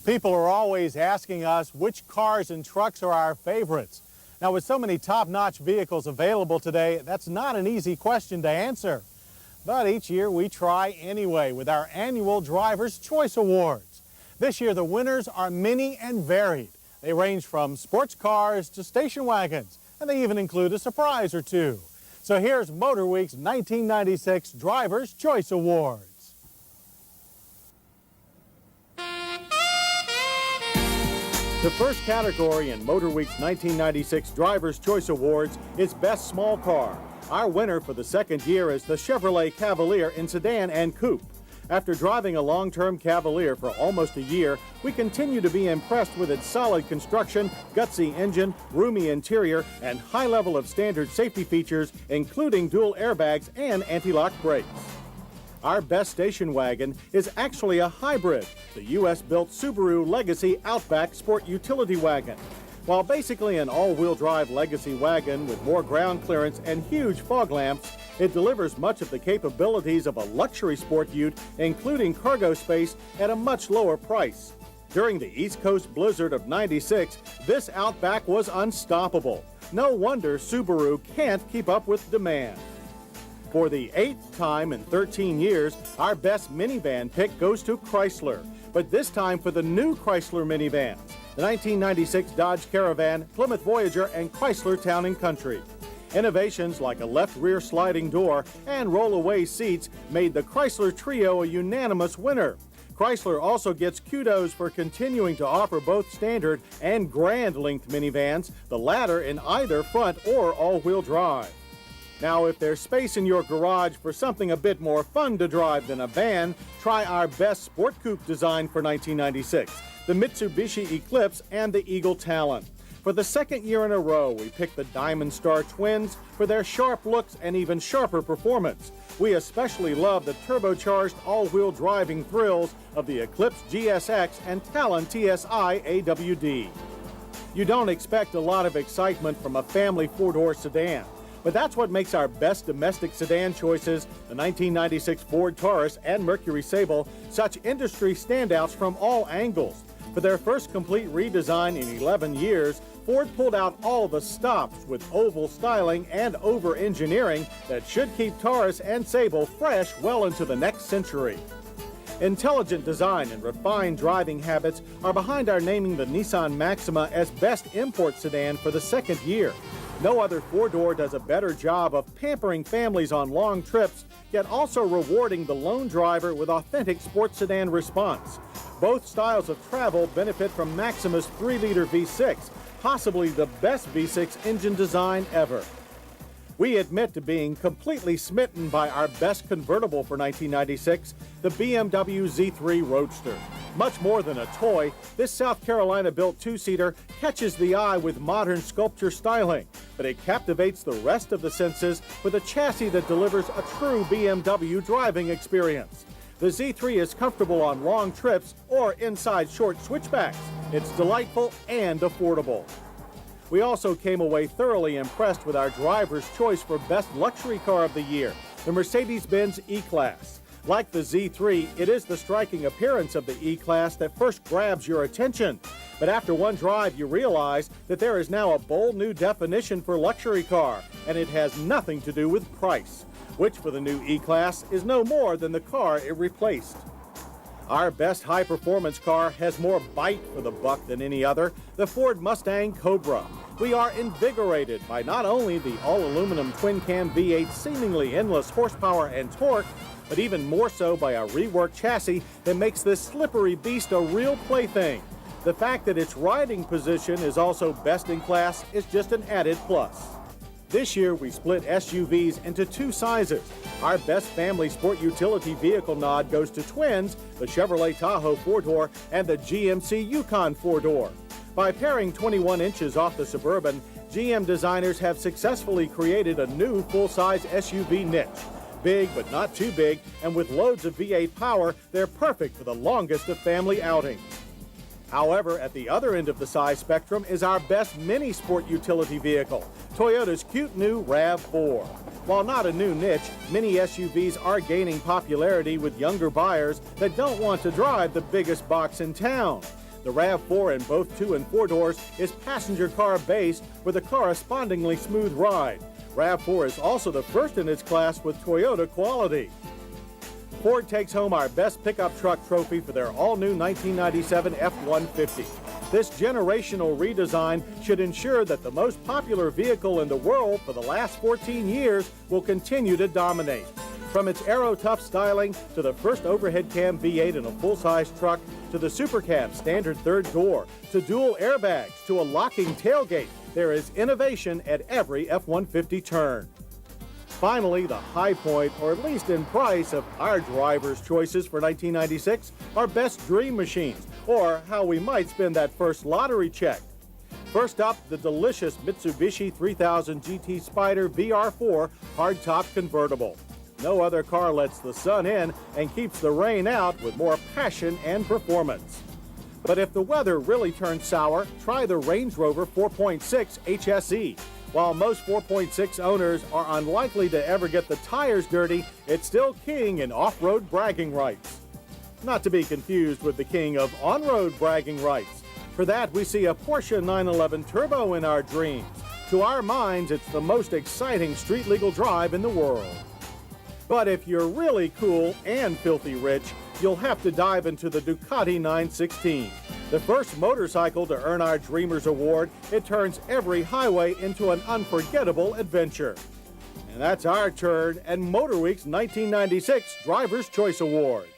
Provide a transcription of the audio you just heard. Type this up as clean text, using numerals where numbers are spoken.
People are always asking us which cars and trucks are our favorites. Now, with so many top-notch vehicles available today, that's not an easy question to answer. But each year we try anyway with our annual Driver's Choice Awards. This year the winners are many and varied. They range from sports cars to station wagons, and they even include a surprise or two. So here's Motor Week's 1996 Driver's Choice Awards. The first category in Motor Week's 1996 Driver's Choice Awards is Best Small Car. Our winner for the second year is the Chevrolet Cavalier in sedan and coupe. After driving a long-term Cavalier for almost a year, we continue to be impressed with its solid construction, gutsy engine, roomy interior, and high level of standard safety features, including dual airbags and anti-lock brakes. Our best station wagon is actually a hybrid, the U.S.-built Subaru Legacy Outback Sport Utility Wagon. While basically an all-wheel drive Legacy wagon with more ground clearance and huge fog lamps, it delivers much of the capabilities of a luxury sport ute, including cargo space, at a much lower price. During the East Coast blizzard of '96, this Outback was unstoppable. No wonder Subaru can't keep up with demand. For the 8th time in 13 years, our best minivan pick goes to Chrysler, but this time for the new Chrysler minivans, the 1996 Dodge Caravan, Plymouth Voyager, and Chrysler Town & Country. Innovations like a left rear sliding door and roll-away seats made the Chrysler Trio a unanimous winner. Chrysler also gets kudos for continuing to offer both standard and Grand length minivans, the latter in either front or all-wheel drive. Now, if there's space in your garage for something a bit more fun to drive than a van, try our best sport coupe design for 1996, the Mitsubishi Eclipse and the Eagle Talon. For the second year in a row, we picked the Diamond Star Twins for their sharp looks and even sharper performance. We especially love the turbocharged all-wheel driving thrills of the Eclipse GSX and Talon TSI AWD. You don't expect a lot of excitement from a family four-door sedan, but that's what makes our best domestic sedan choices, the 1996 Ford Taurus and Mercury Sable, such industry standouts from all angles. For their first complete redesign in 11 years, Ford pulled out all the stops with oval styling and over-engineering that should keep Taurus and Sable fresh well into the next century. Intelligent design and refined driving habits are behind our naming the Nissan Maxima as best import sedan for the second year. No other four-door does a better job of pampering families on long trips, yet also rewarding the lone driver with authentic sports sedan response. Both styles of travel benefit from Maxima's 3-liter V6, possibly the best V6 engine design ever. We admit to being completely smitten by our best convertible for 1996, the BMW Z3 Roadster. Much more than a toy, this South Carolina-built two-seater catches the eye with modern sculpture styling, but it captivates the rest of the senses with a chassis that delivers a true BMW driving experience. The Z3 is comfortable on long trips or inside short switchbacks. It's delightful and affordable. We also came away thoroughly impressed with our driver's choice for Best Luxury Car of the Year, the Mercedes-Benz E-Class. Like the Z3, it is the striking appearance of the E-Class that first grabs your attention. But after one drive, you realize that there is now a bold new definition for luxury car, and it has nothing to do with price, which for the new E-Class is no more than the car it replaced. Our best high-performance car has more bite for the buck than any other, the Ford Mustang Cobra. We are invigorated by not only the all-aluminum twin-cam V8's seemingly endless horsepower and torque, but even more so by a reworked chassis that makes this slippery beast a real plaything. The fact that its riding position is also best in class is just an added plus. This year, we split SUVs into two sizes. Our best family sport utility vehicle nod goes to twins, the Chevrolet Tahoe 4-door and the GMC Yukon 4-door. By pairing 21 inches off the Suburban, GM designers have successfully created a new full-size SUV niche. Big but not too big, and with loads of V8 power, they're perfect for the longest of family outings. However, at the other end of the size spectrum is our best mini sport utility vehicle, Toyota's cute new RAV4. While not a new niche, mini SUVs are gaining popularity with younger buyers that don't want to drive the biggest box in town. The RAV4 in both 2 and 4 doors is passenger car based with a correspondingly smooth ride. RAV4 is also the first in its class with Toyota quality. Ford takes home our best pickup truck trophy for their all-new 1997 F-150. This generational redesign should ensure that the most popular vehicle in the world for the last 14 years will continue to dominate. From its aero-tough styling to the first overhead cam V8 in a full-size truck, to the Super Cab standard third door, to dual airbags, to a locking tailgate, there is innovation at every F-150 turn. Finally, the high point, or at least in price, of our drivers' choices for 1996 are best dream machines, or how we might spend that first lottery check. First up, the delicious Mitsubishi 3000 GT Spyder VR4 hardtop convertible. No other car lets the sun in and keeps the rain out with more passion and performance. But if the weather really turns sour, try the Range Rover 4.6 HSE. While most 4.6 owners are unlikely to ever get the tires dirty, it's still king in off-road bragging rights. Not to be confused with the king of on-road bragging rights. For that, we see a Porsche 911 Turbo in our dreams. To our minds, it's the most exciting street-legal drive in the world. But if you're really cool and filthy rich, you'll have to dive into the Ducati 916. The first motorcycle to earn our Dreamers Award, it turns every highway into an unforgettable adventure. And that's our turn at MotorWeek's 1996 Driver's Choice Award.